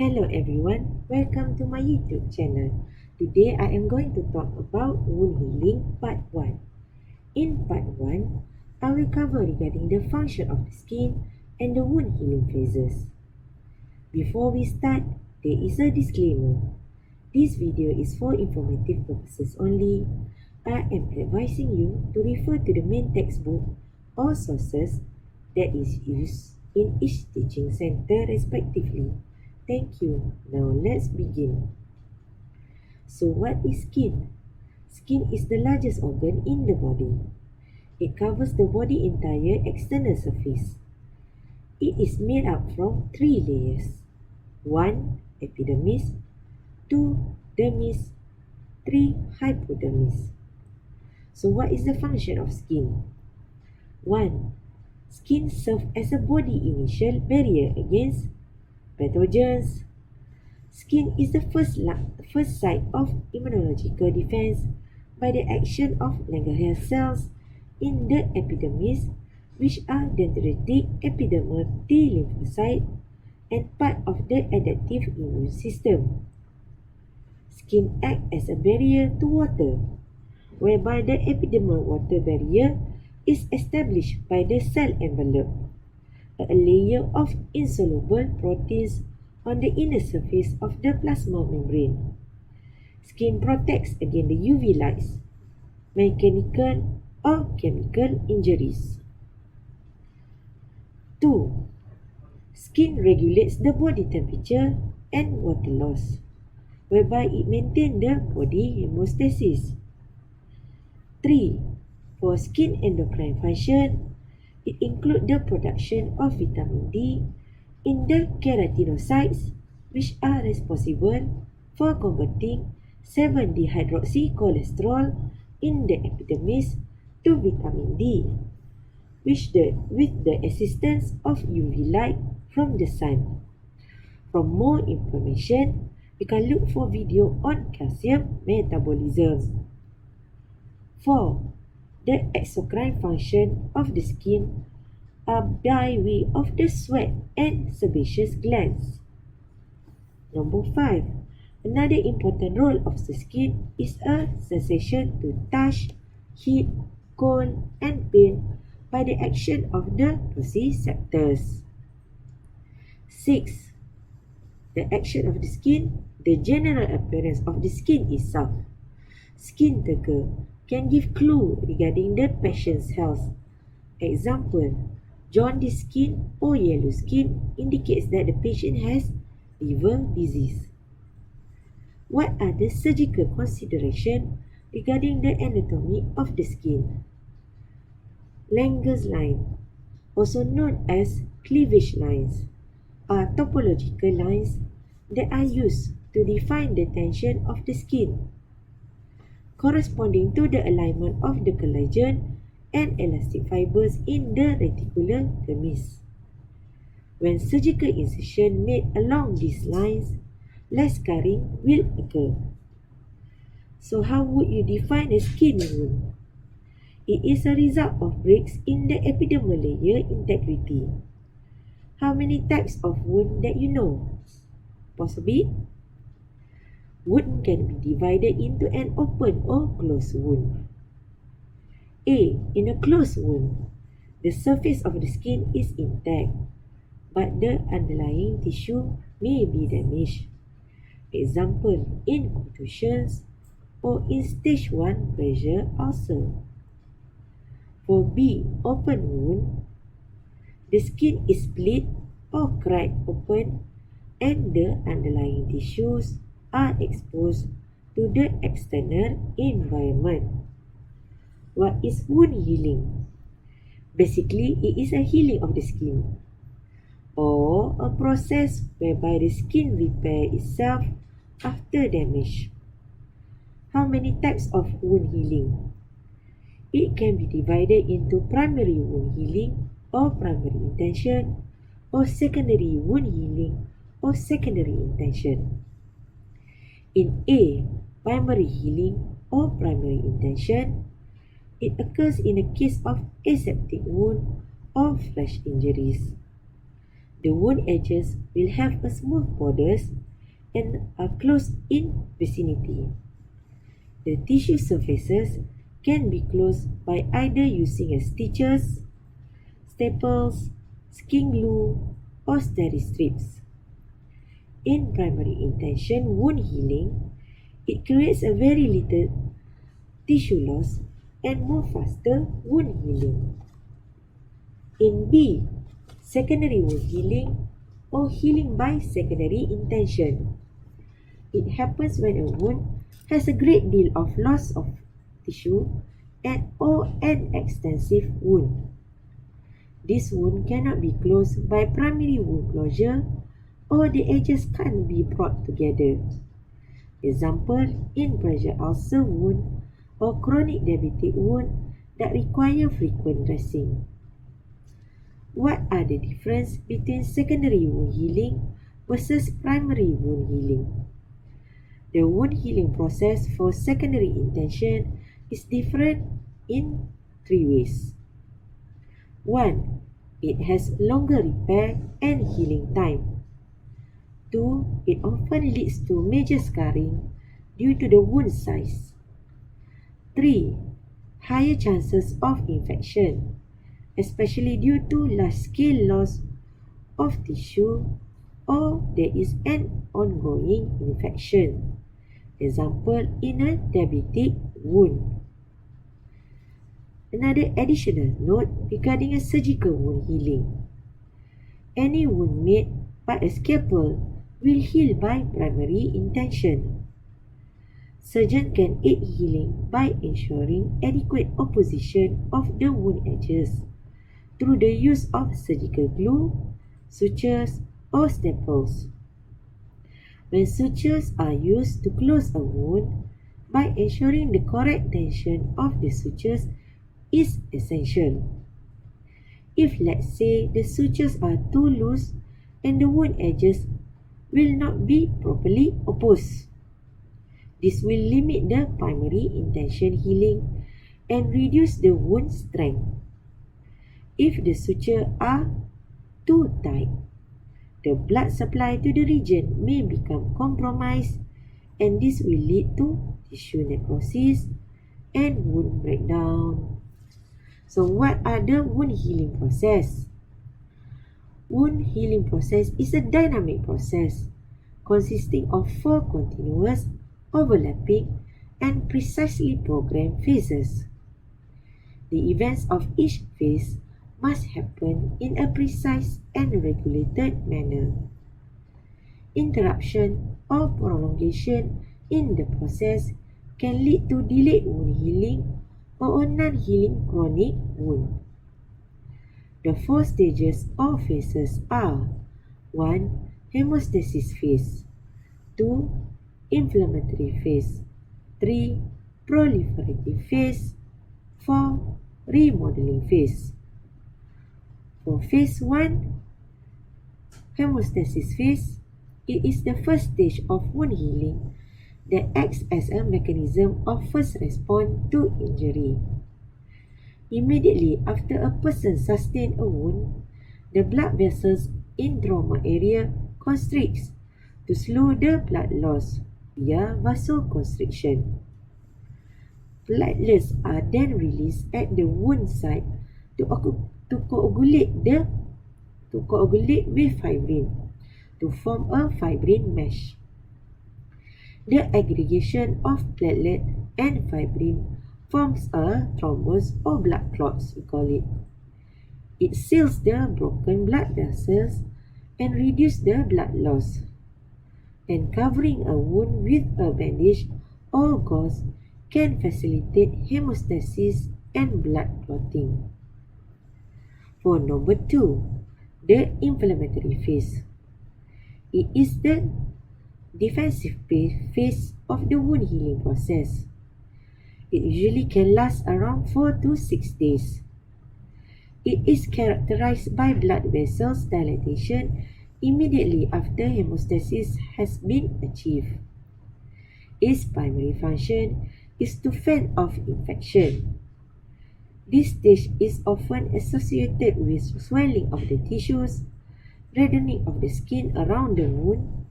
Hello everyone, welcome to my YouTube channel. Today I am going to talk about wound healing part 1. In part 1, I will cover regarding the function of the skin and the wound healing phases. Before we start, there is a disclaimer. This video is for informative purposes only. I am advising you to refer to the main textbook or sources that is used in each teaching center respectively. Thank you. Now let's begin. So what is skin? Skin is the largest organ in the body. It covers the body entire external surface. It is made up from 3 layers. 1. Epidermis, 2. Dermis, 3. Hypodermis. So what is the function of skin? 1. Skin serves as a body initial barrier against pathogens. Skin is the first site of immunological defense by the action of Langerhans cells in the epidermis, which are dendritic epidermal T lymphocyte and part of the adaptive immune system. Skin acts as a barrier to water, whereby the epidermal water barrier is established by the cell envelope, a layer of insoluble proteins on the inner surface of the plasma membrane. Skin protects against the UV lights, mechanical or chemical injuries. 2. Skin regulates the body temperature and water loss, whereby it maintains the body hemostasis. 3. For skin endocrine function, it includes the production of vitamin D in the keratinocytes, which are responsible for converting 7-dehydroxycholesterol in the epidermis to vitamin D, with the assistance of UV light from the sun. For more information, you can look for video on calcium metabolism. 4. The exocrine function of the skin are by way of the sweat and sebaceous glands. Number 5. Another important role of the skin is a sensation to touch, heat, cold, and pain by the action of the nociceptors. 6. The action of the skin, the general appearance of the skin is soft. Skin turgor can give clue regarding the patient's health. Example, jaundice skin or yellow skin indicates that the patient has liver disease. What are the surgical considerations regarding the anatomy of the skin? Langer's line, also known as cleavage lines, are topological lines that are used to define the tension of the skin, corresponding to the alignment of the collagen and elastic fibers in the reticular dermis. When surgical incision made along these lines, less scarring will occur. So how would you define a skin wound? It is a result of breaks in the epidermal layer integrity. How many types of wound that you know? Possibly? Wound can be divided into an open or closed wound. A. In a closed wound, the surface of the skin is intact, but the underlying tissue may be damaged. Example, in contusions or in stage 1 pressure ulcer. For B. Open wound, the skin is split or cracked open and the underlying tissues are exposed to the external environment. What is wound healing? Basically, it is a healing of the skin, or a process whereby the skin repairs itself after damage. How many types of wound healing? It can be divided into primary wound healing or primary intention, or secondary wound healing or secondary intention. In A, primary healing or primary intention, it occurs in a case of aseptic wound or flesh injuries. The wound edges will have a smooth borders and are closed in vicinity. The tissue surfaces can be closed by either using stitches, staples, skin glue, or steri-strips. In primary intention wound healing, it creates a very little tissue loss and more faster wound healing. In B, secondary wound healing or healing by secondary intention. It happens when a wound has a great deal of loss of tissue or an extensive wound. This wound cannot be closed by primary wound closure or the edges can't be brought together. Example, in pressure ulcer wound or chronic diabetic wound that require frequent dressing. What are the difference between secondary wound healing versus primary wound healing? The wound healing process for secondary intention is different in 3 ways. 1. It has longer repair and healing time. 2. It often leads to major scarring due to the wound size. 3. Higher chances of infection, especially due to large-scale loss of tissue or there is an ongoing infection. Example, in a diabetic wound. Another additional note regarding a surgical wound healing. Any wound made by a scalpel will heal by primary intention. Surgeon can aid healing by ensuring adequate opposition of the wound edges through the use of surgical glue, sutures, or staples. When sutures are used to close a wound, by ensuring the correct tension of the sutures is essential. If, let's say, the sutures are too loose and the wound edges will not be properly opposed, this will limit the primary intention healing and reduce the wound strength. If the sutures are too tight, the blood supply to the region may become compromised and this will lead to tissue necrosis and wound breakdown. So what are the wound healing process? Wound healing process is a dynamic process consisting of 4 continuous, overlapping, and precisely programmed phases. The events of each phase must happen in a precise and regulated manner. Interruption or prolongation in the process can lead to delayed wound healing or a non-healing chronic wound. The 4 stages or phases are 1. Hemostasis phase, 2. Inflammatory phase, 3. Proliferative phase, 4. Remodelling phase. For phase 1, hemostasis phase, it is the first stage of wound healing that acts as a mechanism of first response to injury. Immediately after a person sustains a wound, the blood vessels in trauma area constricts to slow the blood loss via vasoconstriction. Platelets are then released at the wound site to coagulate with fibrin to form a fibrin mesh. The aggregation of platelet and fibrin forms a thrombus or blood clots, we call it. It seals the broken blood vessels and reduces the blood loss. And covering a wound with a bandage or gauze can facilitate hemostasis and blood clotting. For number 2, the inflammatory phase. It is the defensive phase of the wound healing process. It usually can last around 4 to 6 days. It is characterized by blood vessels dilatation immediately after hemostasis has been achieved. Its primary function is to fend off infection. This stage is often associated with swelling of the tissues, reddening of the skin around the wound,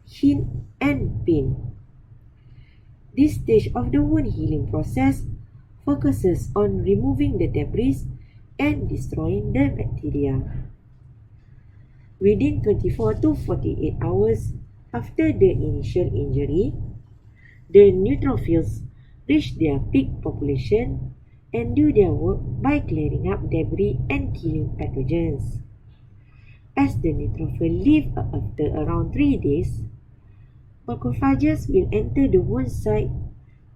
heat and pain. This stage of the wound healing process focuses on removing the debris and destroying the bacteria. Within 24 to 48 hours after the initial injury, the neutrophils reach their peak population and do their work by clearing up debris and killing pathogens. As the neutrophils leave after around 3 days, macrophages will enter the wound site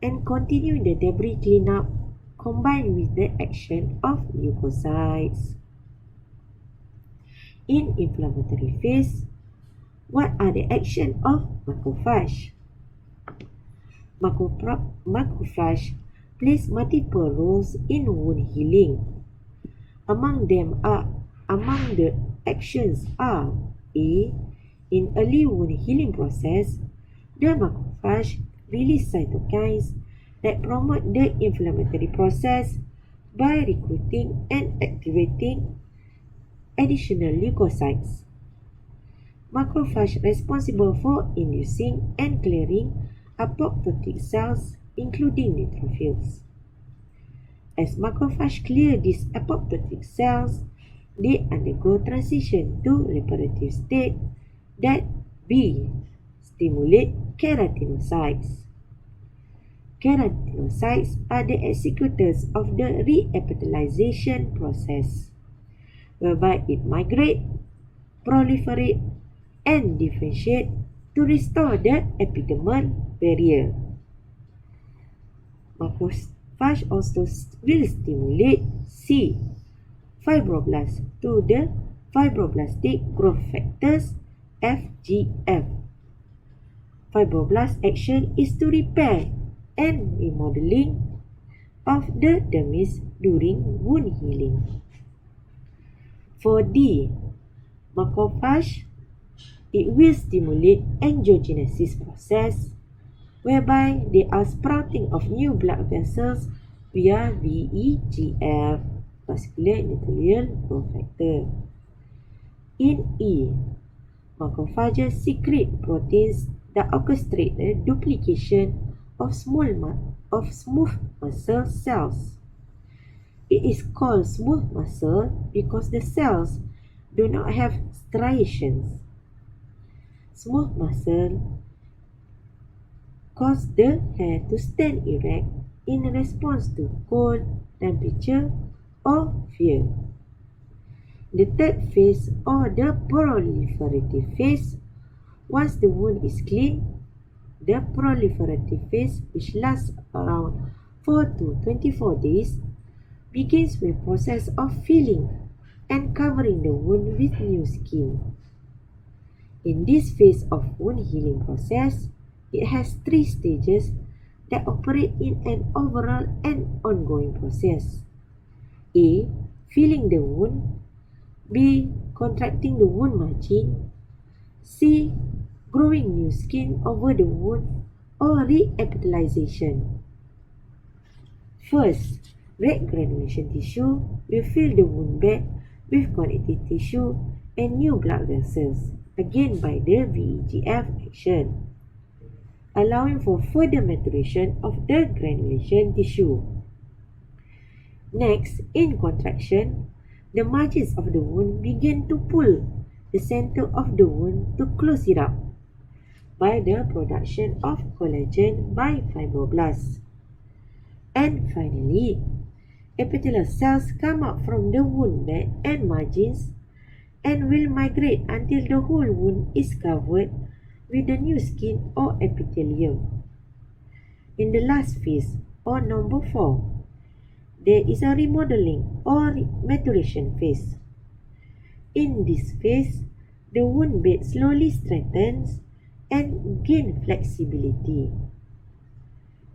and continue the debris cleanup combined with the action of leukocytes. In inflammatory phase, what are the actions of macrophage? Macrophage plays multiple roles in wound healing. Among the actions are A. In early wound healing process, the macrophage release cytokines that promote the inflammatory process by recruiting and activating additional leukocytes. Macrophage responsible for inducing and clearing apoptotic cells, including neutrophils. As macrophage clear these apoptotic cells, they undergo transition to reparative state that B. Stimulate keratinocytes. Keratinocytes are the executors of the reepithelialization process, whereby it migrate, proliferate, and differentiate to restore the epidermal barrier. Macrophage also will stimulate C. Fibroblasts to the fibroblastic growth factors FGF. Fibroblast action is to repair and remodeling of the dermis during wound healing. For D, macrophage, it will stimulate angiogenesis process, whereby they are sprouting of new blood vessels via VEGF, vascular endothelial growth factor. In E, macrophages secrete proteins that orchestrate the duplication of smooth muscle cells. It is called smooth muscle because the cells do not have striations. Smooth muscle cause the hair to stand erect in response to cold, temperature, or fear. The third phase, or the proliferative phase, once the wound is clean, the proliferative phase, which lasts around 4 to 24 days, begins with process of filling and covering the wound with new skin. In this phase of wound healing process, it has 3 stages that operate in an overall and ongoing process. A. Filling the wound. B. Contracting the wound margin. C. Growing new skin over the wound or reepithelialization. First, red granulation tissue will fill the wound bed with connective tissue and new blood vessels, again by the VEGF action, allowing for further maturation of the granulation tissue. Next, in contraction, the margins of the wound begin to pull the center of the wound to close it up by the production of collagen by fibroblasts. And finally, epithelial cells come out from the wound bed and margins and will migrate until the whole wound is covered with the new skin or epithelium. In the last phase, or number 4, there is a remodeling or maturation phase. In this phase, the wound bed slowly strengthens and gain flexibility.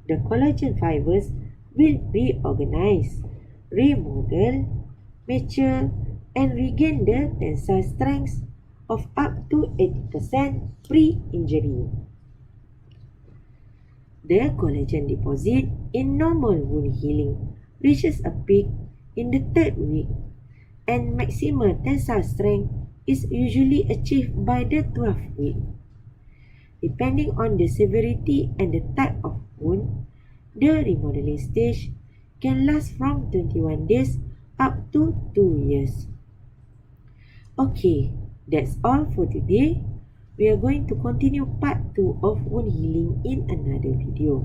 The collagen fibers will reorganize, remodel, mature, and regain the tensile strength of up to 80% pre-injury. The collagen deposit in normal wound healing reaches a peak in the 3rd week, and maximal tensile strength is usually achieved by the 12th week. Depending on the severity and the type of wound, the remodeling stage can last from 21 days up to 2 years. Okay, that's all for today. We are going to continue part 2 of wound healing in another video.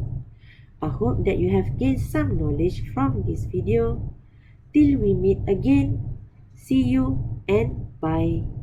I hope that you have gained some knowledge from this video. Till we meet again, see you and bye.